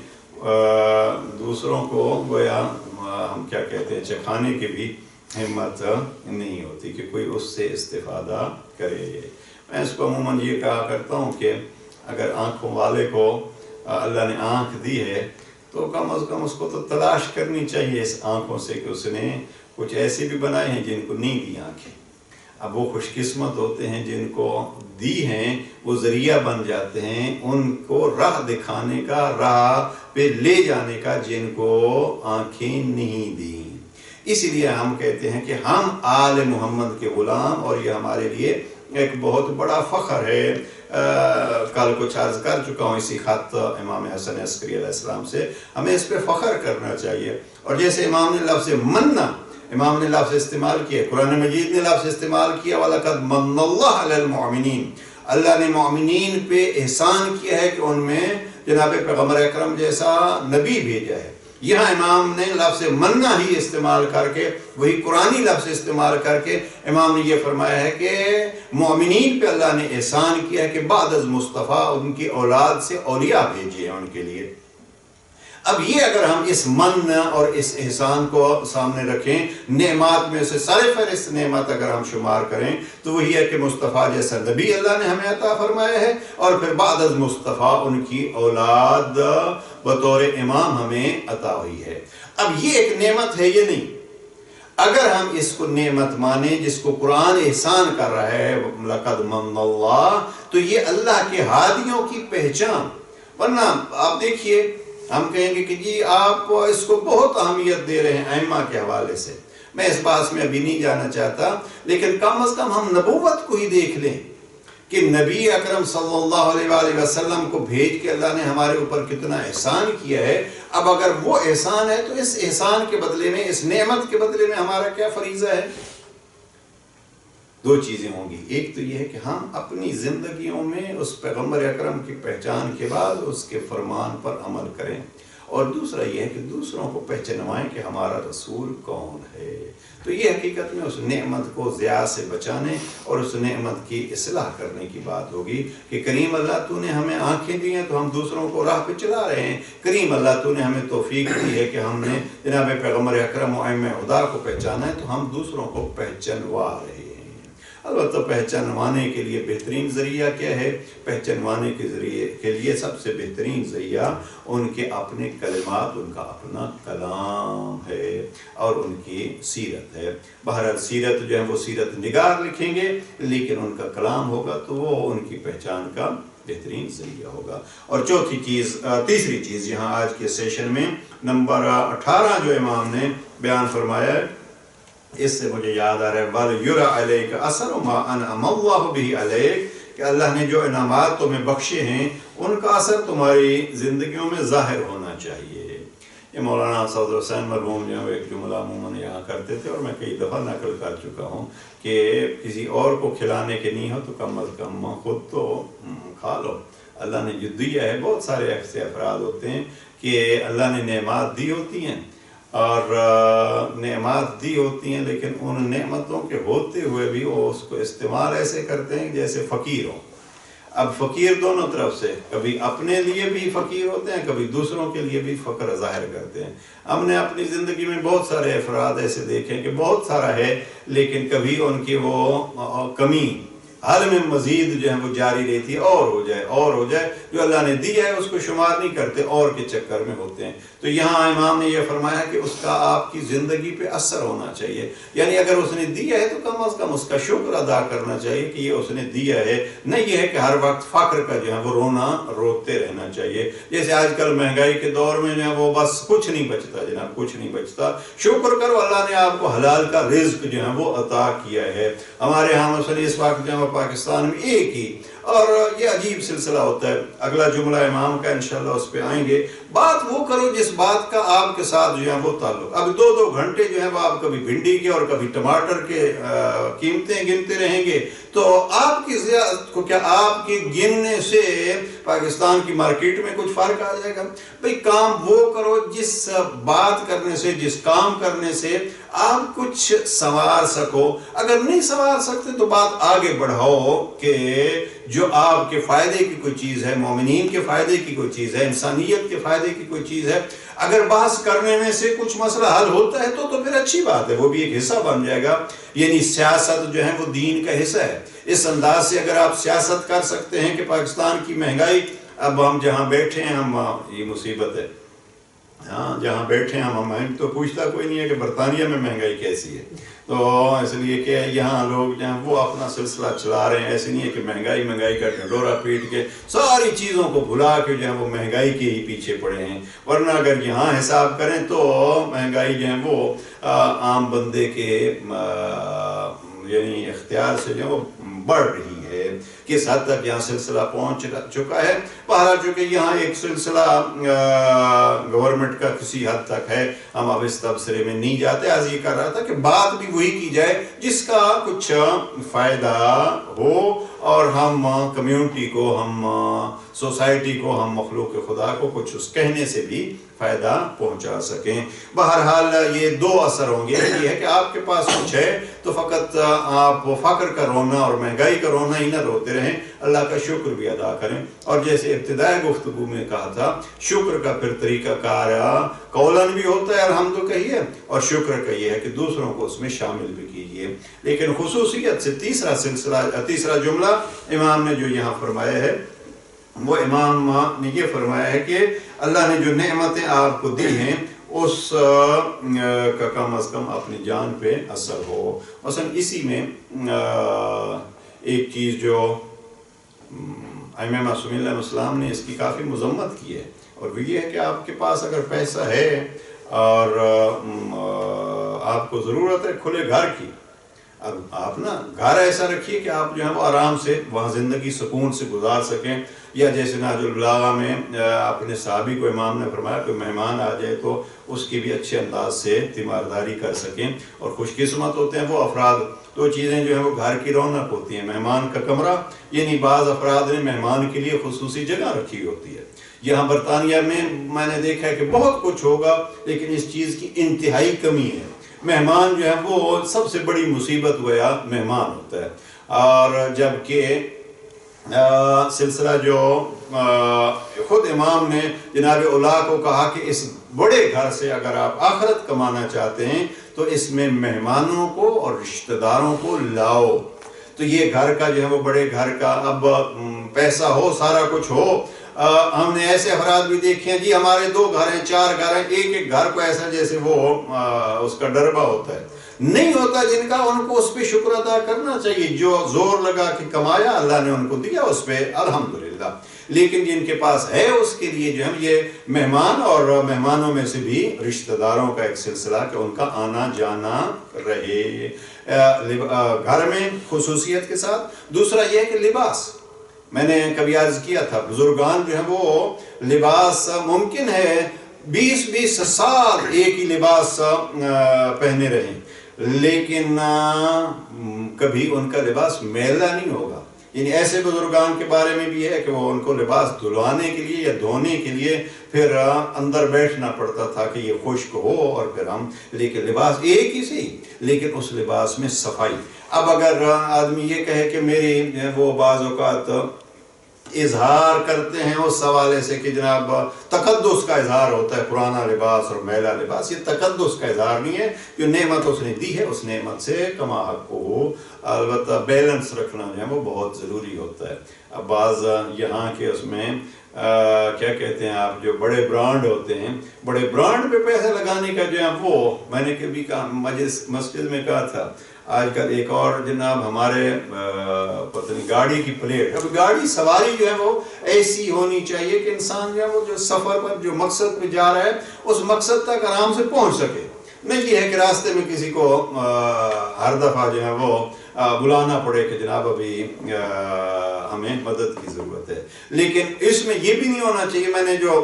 دوسروں کو گویا ہم کیا کہتے ہیں چکھانے کی بھی ہمت نہیں ہوتی کہ کوئی اس سے استفادہ کرے۔ میں اس کو عموماً یہ کہا کرتا ہوں کہ اگر آنکھوں والے کو اللہ نے آنکھ دی ہے تو کم از کم اس کو تو تلاش کرنی چاہیے اس آنکھوں سے کہ اس نے کچھ ایسے بھی بنائے ہیں جن کو نہیں دی آنکھیں۔ اب وہ خوش قسمت ہوتے ہیں جن کو دی ہیں، وہ ذریعہ بن جاتے ہیں ان کو راہ دکھانے کا، راہ پہ لے جانے کا جن کو آنکھیں نہیں دیں۔ اسی لیے ہم کہتے ہیں کہ ہم آل محمد کے غلام، اور یہ ہمارے لیے ایک بہت بڑا فخر ہے۔ کل کچھ عرض کر چکا ہوں اسی خط امام حسن عسکری علیہ السلام سے، ہمیں اس پہ فخر کرنا چاہیے۔ اور جیسے امام نے لفظ منّا، امام نے لفظ استعمال کیا، قرآن مجید نے لفظ استعمال کیا، وَلَقَدْ مَنَّ اللَّهُ عَلَى الْمُؤْمِنِينَ، اللہ نے مومنین پہ احسان کیا ہے کہ ان میں جناب پیغمبر اکرم جیسا نبی بھیجا ہے۔ یہاں امام نے لفظ منّا ہی استعمال کر کے، وہی قرآنی لفظ استعمال کر کے امام نے یہ فرمایا ہے کہ مومنین پہ اللہ نے احسان کیا ہے کہ بعد از مصطفیٰ ان کی اولاد سے اولیاء بھیجے ہیں ان کے لیے۔ اب یہ اگر ہم اس من اور اس احسان کو سامنے رکھیں، نعمات میں سے سر فہرست نعمت اگر ہم شمار کریں تو وہی ہے کہ مصطفیٰ جیسا نبی اللہ نے ہمیں عطا فرمایا ہے، اور پھر بعد از مصطفیٰ ان کی اولاد بطور امام ہمیں عطا ہوئی ہے۔ اب یہ ایک نعمت ہے، یہ نہیں۔ اگر ہم اس کو نعمت مانیں جس کو قرآن احسان کر رہا ہے لَقَدْ مَنَّ اللَّهُ، تو یہ اللہ کے ہادیوں کی پہچان۔ ورنہ آپ دیکھیے ہم کہیں گے کہ جی آپ اس کو بہت اہمیت دے رہے ہیں ائمہ کے حوالے سے، میں اس بات میں ابھی نہیں جانا چاہتا، لیکن کم از کم ہم نبوت کو ہی دیکھ لیں کہ نبی اکرم صلی اللہ علیہ وآلہ وسلم کو بھیج کے اللہ نے ہمارے اوپر کتنا احسان کیا ہے۔ اب اگر وہ احسان ہے تو اس احسان کے بدلے میں، اس نعمت کے بدلے میں ہمارا کیا فریضہ ہے؟ دو چیزیں ہوں گی، ایک تو یہ ہے کہ ہم اپنی زندگیوں میں اس پیغمبر اکرم کی پہچان کے بعد اس کے فرمان پر عمل کریں، اور دوسرا یہ ہے کہ دوسروں کو پہچانوائیں کہ ہمارا رسول کون ہے۔ تو یہ حقیقت میں اس نعمت کو ضیاع سے بچانے اور اس نعمت کی اصلاح کرنے کی بات ہوگی کہ کریم اللہ تو نے ہمیں آنکھیں دی ہیں تو ہم دوسروں کو راہ پہ چلا رہے ہیں، کریم اللہ تو نے ہمیں توفیق دی ہے کہ ہم نے جناب پیغمبر اکرم و ائمہ ہدیٰ کو پہچانا ہے تو ہم دوسروں کو پہچانوا رہے ہیں۔ البتہ پہچانوانے کے لیے بہترین ذریعہ کیا ہے؟ پہچانوانے کے ذریعے کے لیے سب سے بہترین ذریعہ ان کے اپنے کلمات، ان کا اپنا کلام ہے اور ان کی سیرت ہے۔ بہرحال سیرت جو ہے وہ سیرت نگار لکھیں گے، لیکن ان کا کلام ہوگا تو وہ ان کی پہچان کا بہترین ذریعہ ہوگا۔ اور تیسری چیز یہاں آج کے سیشن میں نمبر 18 جو امام نے بیان فرمایا ہے، اس سے مجھے یاد آ رہا ہے وَلْيُرَ عَلَيْكَ أَثَرُ مَا أَنْعَمَ اللَّهُ بِهِ عَلَيْكَ، کہ اللہ نے جو انعامات تمہیں بخشے ہیں ان کا اثر تمہاری زندگیوں میں ظاہر ہونا چاہیے۔ یہ مولانا صدر حسین مرحوم جو ایک جملہ عموماً یہاں کرتے تھے اور میں کئی دفعہ نقل کر چکا ہوں کہ کسی اور کو کھلانے کے نہیں ہو تو کم از کم خود تو کھا لو۔ اللہ نے جو دیا ہے، بہت سارے ایسے افراد ہوتے ہیں کہ اللہ نے نعمات دی ہوتی ہیں اور نعمات دی ہوتی ہیں، لیکن ان نعمتوں کے ہوتے ہوئے بھی وہ اس کو استعمال ایسے کرتے ہیں جیسے فقیر ہوں۔ اب فقیر دونوں طرف سے، کبھی اپنے لیے بھی فقیر ہوتے ہیں، کبھی دوسروں کے لیے بھی فقر ظاہر کرتے ہیں۔ ہم نے اپنی زندگی میں بہت سارے افراد ایسے دیکھے کہ بہت سارا ہے لیکن کبھی ان کی وہ کمی حال میں مزید جو ہے وہ جاری رہتی ہے، اور ہو جائے جو اللہ نے دیا ہے اس کو شمار نہیں کرتے، اور کے چکر میں ہوتے ہیں۔ تو یہاں امام نے یہ فرمایا کہ اس کا آپ کی زندگی پہ اثر ہونا چاہیے، یعنی اگر اس نے دیا ہے تو کم از کم اس کا شکر ادا کرنا چاہیے کہ یہ اس نے دیا ہے، نہ یہ ہے کہ ہر وقت فقر کا جو ہے وہ روتے رہنا چاہیے۔ جیسے آج کل مہنگائی کے دور میں جو ہے وہ بس کچھ نہیں بچتا جناب، کچھ نہیں بچتا۔ شکر کرو اللہ نے آپ کو حلال کا رزق جو ہے وہ عطا کیا ہے۔ ہمارے ہاں مثلا اس وقت جو ہے پاکستان میں ایک ہی، اور یہ عجیب سلسلہ ہوتا ہے، اگلا جملہ امام کا انشاءاللہ اس پہ آئیں گے، بات وہ کرو جس بات کا آپ کے ساتھ جو ہے وہ تعلق۔ اب 2 گھنٹے جو ہے وہ آپ کبھی بھنڈی کے اور کبھی ٹماٹر کے قیمتیں گنتے رہیں گے تو آپ کی کو کیا آپ کے گننے سے پاکستان کی مارکیٹ میں کچھ فرق آ جائے گا؟ بھئی کام وہ کرو جس بات کرنے سے، جس کام کرنے سے آپ کچھ سنوار سکو۔ اگر نہیں سنوار سکتے تو بات آگے بڑھاؤ کہ جو آپ کے فائدے کی کوئی چیز ہے، مومنین کے فائدے کی کوئی چیز ہے، انسانیت کے فائدے کی کوئی چیز ہے، اگر بحث کرنے میں سے کچھ مسئلہ حل ہوتا ہے تو پھر اچھی بات ہے، وہ بھی ایک حصہ بن جائے گا۔ یعنی سیاست جو ہے وہ دین کا حصہ ہے۔ اس انداز سے اگر آپ سیاست کر سکتے ہیں کہ پاکستان کی مہنگائی، اب ہم جہاں بیٹھے ہیں یہ مصیبت ہے، ہاں جہاں بیٹھے ہیں ہم تو پوچھتا کوئی نہیں ہے کہ برطانیہ میں مہنگائی کیسی ہے، تو اس لیے کہ یہاں لوگ جو ہیں وہ اپنا سلسلہ چلا رہے ہیں۔ ایسے نہیں ہے کہ مہنگائی کا ڈھنڈورا پیٹ کے ساری چیزوں کو بھلا کے جو ہے وہ مہنگائی کے ہی پیچھے پڑے ہیں، ورنہ اگر یہاں حساب کریں تو مہنگائی جو ہے وہ عام بندے کے یعنی اختیار سے جو ہے وہ بڑھ رہی ہے۔ کس حد تک یہاں سلسلہ پہنچ چکا ہے؟ بہرحال چونکہ یہاں ایک سلسلہ گورنمنٹ کا کسی حد تک ہے، ہم اب اس تبصرے میں نہیں جاتے۔ آج یہ کر رہا تھا کہ بات بھی وہی کی جائے جس کا کچھ فائدہ ہو اور ہم کمیونٹی کو، ہم سوسائٹی کو، ہم مخلوق خدا کو کچھ اس کہنے سے بھی فائدہ پہنچا سکیں۔ بہرحال یہ 2 اثر ہوں گے، یہ ہے کہ آپ کے پاس کچھ ہے تو فقط آپ فقر کا رونا اور مہنگائی کا رونا ہی نہ روتے رہیں، اللہ کا شکر بھی ادا کریں۔ اور جیسے ابتدائی گفتگو میں کہا تھا، شکر کا پھر طریقہ کار قولن بھی ہوتا ہے الحمد کہیے، اور شکر کا یہ ہے کہ دوسروں کو اس میں شامل بھی کیجیے۔ لیکن خصوصیت سے تیسرا جملہ امام نے جو یہاں فرمایا ہے وہ امام نے یہ فرمایا ہے کہ اللہ نے جو نعمتیں آپ کو دی ہیں اس کا کم از کم اپنی جان پہ اثر ہو۔ مثلا اسی میں ایک چیز جو ائمہ معصومین علیہ السلام نے اس کی کافی مذمت کی ہے، اور وہ یہ ہے کہ آپ کے پاس اگر پیسہ ہے اور آپ کو ضرورت ہے کھلے گھر کی، اب آپ نا گھر ایسا رکھیے کہ آپ جو ہے وہ آرام سے وہاں زندگی سکون سے گزار سکیں. یا جیسے نہج البلاغہ میں اپنے صحابی کو امام نے فرمایا کوئی مہمان آ جائے تو اس کی بھی اچھے انداز سے تیمارداری کر سکیں. اور خوش قسمت ہوتے ہیں وہ افراد، دو چیزیں جو ہیں وہ گھر کی رونق ہوتی ہیں. مہمان کا کمرہ، یعنی بعض افراد نے مہمان کے لیے خصوصی جگہ رکھی ہوتی ہے. یہاں برطانیہ میں نے دیکھا ہے کہ بہت کچھ ہوگا لیکن اس چیز کی انتہائی کمی ہے. مہمان جو ہے وہ سب سے بڑی مصیبت گویا مہمان ہوتا ہے. اور جبکہ سلسلہ جو خود امام نے جناب اولا کو کہا کہ اس بڑے گھر سے اگر آپ آخرت کمانا چاہتے ہیں تو اس میں مہمانوں کو اور رشتہ داروں کو لاؤ. تو یہ گھر کا جو ہے وہ بڑے گھر کا اب پیسہ ہو، سارا کچھ ہو. ہم نے ایسے افراد بھی دیکھے ہیں جی ہمارے 2 گھر ہیں 4 گھر ہیں، ایک گھر کو ایسا جیسے وہ اس کا ڈربہ ہوتا ہے. نہیں ہوتا جن کا، ان کو اس پہ شکر ادا کرنا چاہیے. جو زور لگا کہ کمایا اللہ نے ان کو دیا اس پہ الحمدللہ. لیکن جن کے پاس ہے اس کے لیے جو ہے یہ مہمان اور مہمانوں میں سے بھی رشتہ داروں کا ایک سلسلہ کہ ان کا آنا جانا رہے گھر میں خصوصیت کے ساتھ. دوسرا یہ ہے کہ لباس، میں نے کبھی عرض کیا تھا بزرگان جو ہیں وہ لباس ممکن ہے 20 سال ایک ہی لباس پہنے رہیں لیکن کبھی ان کا لباس میلا نہیں ہوگا. یعنی ایسے بزرگان کے بارے میں بھی ہے کہ وہ ان کو لباس دھلوانے کے لیے یا دھونے کے لیے پھر اندر بیٹھنا پڑتا تھا کہ یہ خشک ہو اور پھر ہم، لیکن لباس ایک ہی سی لیکن اس لباس میں صفائی. اب اگر آدمی یہ کہے کہ میری وہ بعض اوقات اظہار کرتے ہیں اس حوالے سے کہ جناب تقدس کا اظہار ہوتا ہے پرانا لباس اور میلا لباس، یہ تقدس کا اظہار نہیں ہے. جو نعمت اس نے دی ہے اس نعمت سے کما حق کو البتہ بیلنس رکھنا جو ہے وہ بہت ضروری ہوتا ہے. اب بعض یہاں کے اس میں کیا کہتے ہیں آپ، جو بڑے برانڈ ہوتے ہیں، بڑے برانڈ پہ پیسے لگانے کا جو ہے وہ میں نے کبھی مسجد میں کہا تھا. آج کل ایک اور جناب ہمارے پتہ نہیں گاڑی کی پلیٹ، اب گاڑی سواری جو ہے وہ ایسی ہونی چاہیے کہ انسان جو ہے وہ جو سفر پر جو مقصد پہ جا رہا ہے اس مقصد تک آرام سے پہنچ سکے. نہیں یہ ہے کہ راستے میں کسی کو ہر دفعہ جو ہے وہ بلانا پڑے کہ جناب ابھی ہمیں مدد کی ضرورت ہے. لیکن اس میں یہ بھی نہیں ہونا چاہیے، میں نے جو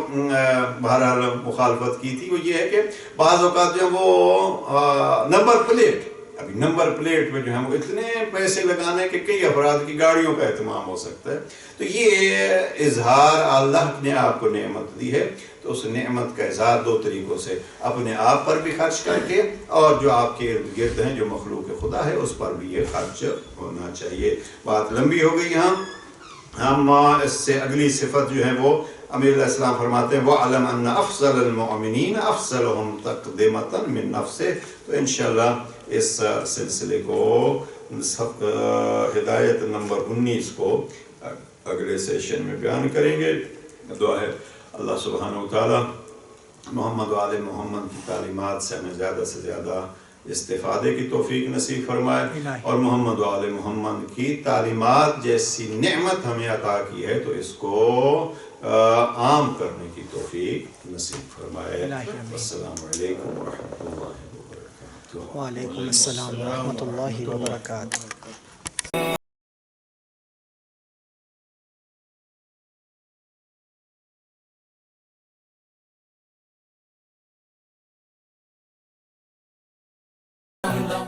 بہرحال مخالفت کی تھی وہ یہ ہے کہ بعض اوقات جو وہ نمبر پلیٹ، ابھی نمبر پلیٹ پہ جو ہے وہ اتنے پیسے لگانے کہ کئی افراد کی گاڑیوں کا اہتمام ہو سکتا ہے. تو یہ اظہار اللہ نے آپ کو نعمت دی ہے تو اس نعمت کا اظہار 2 طریقوں سے، اپنے آپ پر بھی خرچ کر کے اور جو آپ کے ارد گرد ہیں جو مخلوق خدا ہے اس پر بھی یہ خرچ ہونا چاہیے. بات لمبی ہو گئی. ہم اس سے اگلی صفت جو ہے وہ امیر علیہ السلام فرماتے ہیں وَعَلَمْ أَنَّ أَفْضَلَ الْمُؤْمِنِينَ أَفْضَلُهُمْ تَقْدِمَةً مِّن نَفْسِهِ. تو انشاءاللہ اس سلسلے کو ہدایت نمبر 19 کو اگلے سیشن میں بیان کریں گے. دعا ہے اللہ سبحانہ وتعالی محمد و آل محمد کی تعلیمات سے ہمیں زیادہ سے زیادہ استفادے کی توفیق نصیب فرمائے اور محمد و آل محمد کی تعلیمات جیسی نعمت ہمیں عطا کی ہے تو اس کو عام کرنے کی توفیق نصیب فرمائے. السلام علیکم ورحمۃ اللہ وبرکاتہ. وعلیکم السلام ورحمۃ اللہ وبرکاتہ.